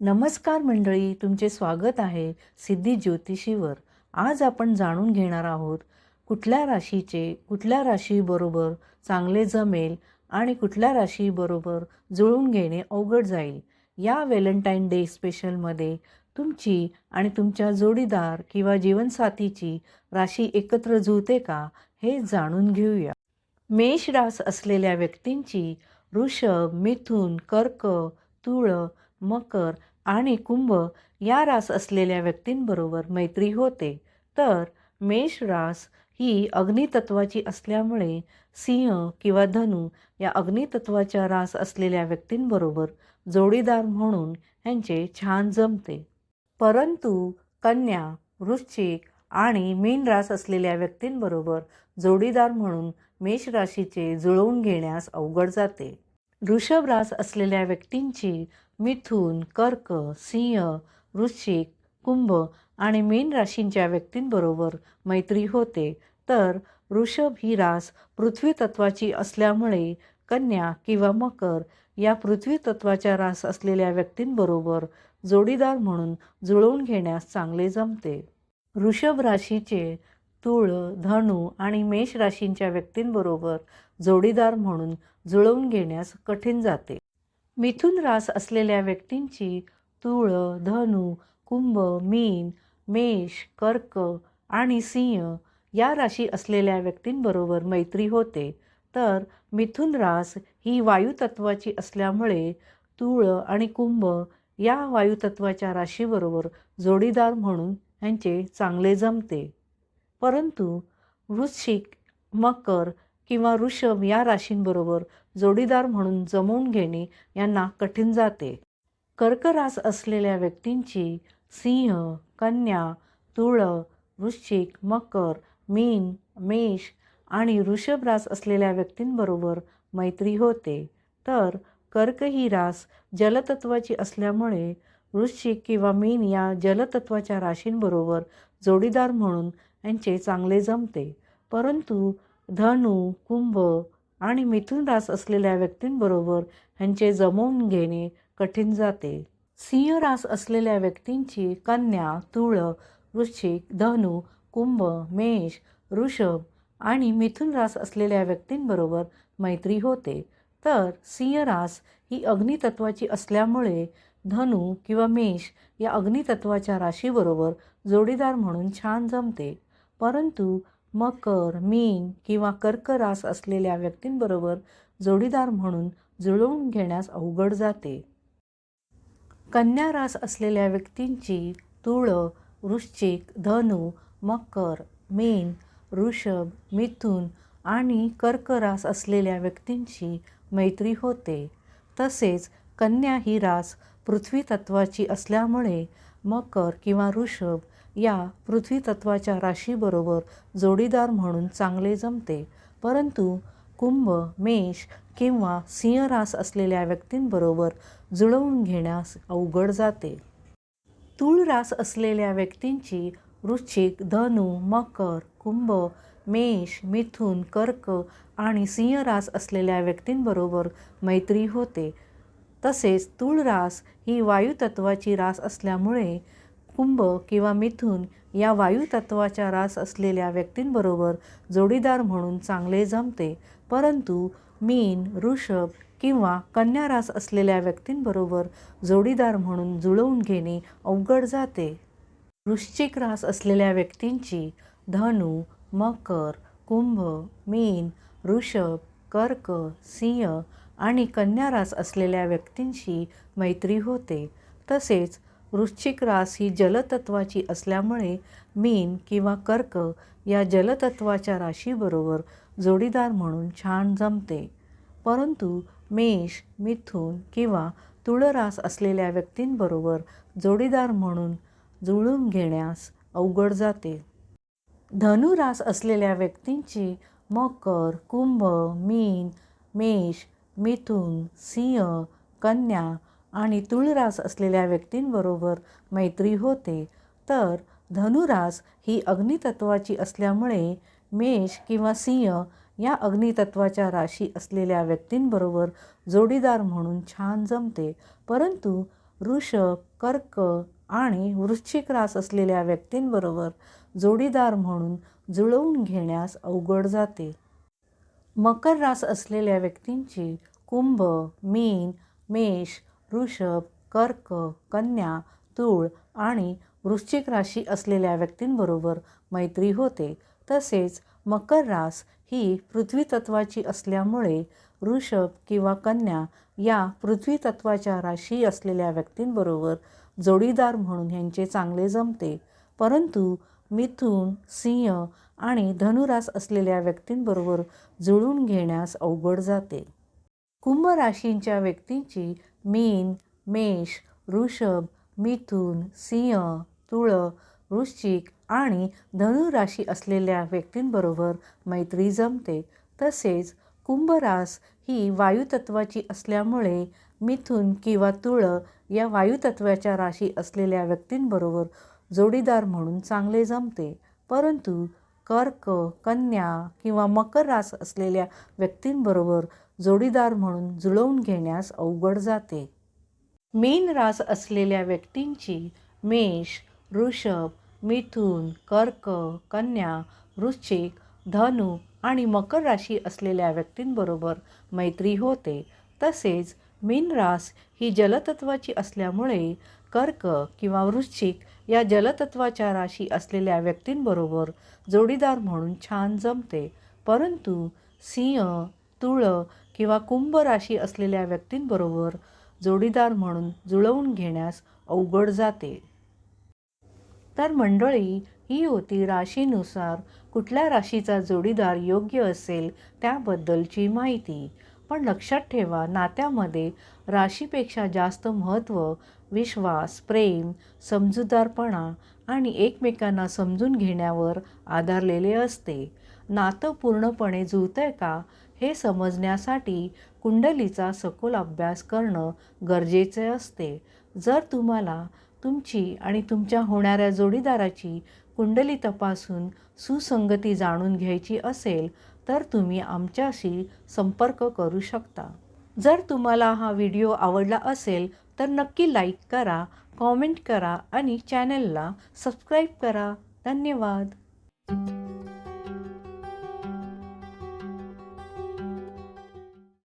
नमस्कार मंडळी, तुमचे स्वागत आहे सिद्धी ज्योतिषीवर. आज आपण जाणून घेणार आहोत कुठल्या राशीचे कुठल्या राशीबरोबर चांगले जमेल आणि कुठल्या राशीबरोबर जुळून घेणे अवघड जाईल. या व्हॅलेंटाईन डे स्पेशलमध्ये तुमची आणि तुमच्या जोडीदार किंवा जीवनसाथीची राशी एकत्र जुळते का हे जाणून घेऊया. मेष रास असलेल्या व्यक्तींची वृषभ, मिथुन, कर्क, तुळ, मकर आणि कुंभ या रास असलेल्या व्यक्तींबरोबर मैत्री होते. तर मेष रास ही अग्नितत्वाची असल्यामुळे सिंह किंवा धनु या अग्नितत्वाच्या रास असलेल्या व्यक्तींबरोबर जोडीदार म्हणून ह्यांचे छान जमते. परंतु कन्या, वृश्चिक आणि मीन रास असलेल्या व्यक्तींबरोबर जोडीदार म्हणून मेष राशीचे जुळवून घेण्यास अवघड जाते. वृषभ रास असलेल्या व्यक्तींची मिथुन, कर्क, सिंह, वृश्चिक, कुंभ आणि मीन राशींच्या व्यक्तींबरोबर मैत्री होते. तर वृषभ ही रास पृथ्वी तत्वाची असल्यामुळे कन्या किंवा मकर या पृथ्वी तत्वाच्या रास असलेल्या व्यक्तींबरोबर जोडीदार म्हणून जुळवून घेण्यास चांगले जमते. वृषभ राशीचे तुळ, धनु आणि मेष राशींच्या व्यक्तींबरोबर जोडीदार म्हणून जुळवून घेण्यास कठीण जाते. मिथुन रास असलेल्या व्यक्तींची तुळ, धनु, कुंभ, मीन, मेष, कर्क आणि सिंह या राशी असलेल्या व्यक्तींबरोबर मैत्री होते. तर मिथुन रास ही वायुतत्वाची असल्यामुळे तुळ आणि कुंभ या वायुतत्वाच्या राशीबरोबर जोडीदार म्हणून यांचे चांगले जमते. परंतु वृश्चिक, मकर किंवा वृषभ या राशींबरोबर जोडीदार म्हणून जमवून घेणे यांना कठीण जाते. कर्क रास असलेल्या व्यक्तींची सिंह, कन्या, तुळ, वृश्चिक, मकर, मीन, मेष आणि वृषभ रास असलेल्या व्यक्तींबरोबर मैत्री होते. तर कर्क ही रास जलतत्वाची असल्यामुळे वृश्चिक किंवा मीन या जलतत्वाच्या राशींबरोबर जोडीदार म्हणून यांचे चांगले जमते. परंतु धनु, कुंभ आणि मिथुन रास असलेल्या व्यक्तींबरोबर ह्यांचे जमवून घेणे कठीण जाते. सिंह रास असलेल्या व्यक्तींची कन्या, तुळ, वृश्चिक, धनु, कुंभ, मेष, वृषभ आणि मिथुन रास असलेल्या व्यक्तींबरोबर मैत्री होते. तर सिंह रास ही अग्नितत्वाची असल्यामुळे धनु किंवा मेष या अग्नितत्वाच्या राशीबरोबर जोडीदार म्हणून छान जमते. परंतु मकर, मीन किंवा कर्क रास असलेल्या व्यक्तींबरोबर जोडीदार म्हणून जुळवून घेण्यास अवघड जाते. कन्या रास असलेल्या व्यक्तींची तुळ, वृश्चिक, धनु, मकर, मीन, वृषभ, मिथुन आणि कर्क रास असलेल्या व्यक्तींची मैत्री होते. तसेच कन्या ही रास पृथ्वी तत्वाची असल्यामुळे मकर किंवा वृषभ या पृथ्वी तत्वाच्या राशीबरोबर जोडीदार म्हणून चांगले जमते. परंतु कुंभ, मेष किंवा सिंह रास असलेल्या व्यक्तींबरोबर जुळवून घेण्यास अवघड जाते. तुळ रास असलेल्या व्यक्तींची वृश्चिक, धनु, मकर, कुंभ, मेष, मिथुन, कर्क आणि सिंह रास असलेल्या व्यक्तींबरोबर मैत्री होते. तसेच तुळ रास ही वायुतत्वाची रास असल्यामुळे कुंभ किंवा मिथुन या वायुतत्वाच्या रास असलेल्या व्यक्तींबरोबर जोडीदार म्हणून चांगले जमते. परंतु मीन, वृषभ किंवा कन्या रास असलेल्या व्यक्तींबरोबर जोडीदार म्हणून जुळवून घेणे अवघड जाते. वृश्चिक रास असलेल्या व्यक्तींची धनु, मकर, कुंभ, मीन, वृषभ, कर्क, सिंह आणि कन्या रास असलेल्या व्यक्तींशी मैत्री होते. तसेच वृश्चिक रास ही जलतत्वाची असल्यामुळे मीन किंवा कर्क या जलतत्वाच्या राशीबरोबर जोडीदार म्हणून छान जमते. परंतु मेष, मिथुन किंवा तुळ रास असलेल्या व्यक्तींबरोबर जोडीदार म्हणून जुळवून घेण्यास अवघड जाते. धनु रास असलेल्या व्यक्तींची मकर, कुंभ, मीन, मेष, मिथुन, सिंह, कन्या आणि तुळ रास असलेल्या व्यक्तींबरोबर मैत्री होते. तर धनुरास ही अग्नितत्वाची असल्यामुळे मेष किंवा सिंह या अग्नितत्वाच्या राशी असलेल्या व्यक्तींबरोबर जोडीदार म्हणून छान जमते. परंतु वृषभ, कर्क आणि वृश्चिक रास असलेल्या व्यक्तींबरोबर जोडीदार म्हणून जुळवून घेण्यास अवघड जाते. मकर रास असलेल्या व्यक्तींची कुंभ, मीन, मेष, वृषभ, कर्क, कन्या, तूळ आणि वृश्चिक राशी असलेल्या व्यक्तींबरोबर मैत्री होते. तसेच मकर रास ही पृथ्वी तत्वाची असल्यामुळे वृषभ किंवा कन्या या पृथ्वी तत्वाच्या राशी असलेल्या व्यक्तींबरोबर जोडीदार म्हणून ह्यांचे चांगले जमते. परंतु मिथुन, सिंह आणि धनुरास असलेल्या व्यक्तींबरोबर जुळून घेण्यास अवघड जाते. कुंभ राशींच्या व्यक्तींची मीन, मेष, वृषभ, मिथुन, सिंह, तुळ, वृश्चिक आणि धनु राशी असलेल्या व्यक्तींबरोबर मैत्री जमते. तसेच कुंभ रास ही वायुतत्वाची असल्यामुळे मिथुन किंवा तुळ या वायुतत्वाच्या राशी असलेल्या व्यक्तींबरोबर जोडीदार म्हणून चांगले जमते. परंतु कर्क, कन्या किंवा मकर रास असलेल्या व्यक्तींबरोबर जोडीदार म्हणून जुळवून घेण्यास अवघड जाते. मीन रास असलेल्या व्यक्तींची मेष, वृषभ, मिथुन, कर्क, कन्या, वृश्चिक, धनु आणि मकर राशी असलेल्या व्यक्तींबरोबर मैत्री होते. तसेच मीन रास ही जलतत्वाची असल्यामुळे कर्क किंवा वृश्चिक या जलतत्वाच्या राशी असलेल्या व्यक्तींबरोबर जोडीदार म्हणून छान जमते. परंतु सिंह, तुळ किंवा कुंभ राशी असलेल्या व्यक्तींबरोबर जोडीदार म्हणून जुळवून घेण्यास अवघड जाते. तर मंडळी, ही होती राशीनुसार कुठल्या राशीचा जोडीदार योग्य असेल त्याबद्दलची माहिती. पण लक्षात ठेवा, नात्यामध्ये राशीपेक्षा जास्त महत्त्व विश्वास, प्रेम, समजूतदारपणा आणि एकमेकांना समजून घेण्यावर आधारलेले असते. नातं पूर्णपणे जुळतंय का हे समजण्यासाठी कुंडलीचा सखोल अभ्यास करणं गरजेचे असते. जर तुम्हाला तुमची आणि तुमच्या होणाऱ्या जोडीदाराची कुंडली तपासून सुसंगती जाणून घ्यायची असेल तर तुम्ही आमच्याशी संपर्क करू शकता. जर तुम्हाला हा व्हिडिओ आवडला असेल तर नक्की लाईक करा, कॉमेंट करा आणि चॅनलला सबस्क्राईब करा. धन्यवाद.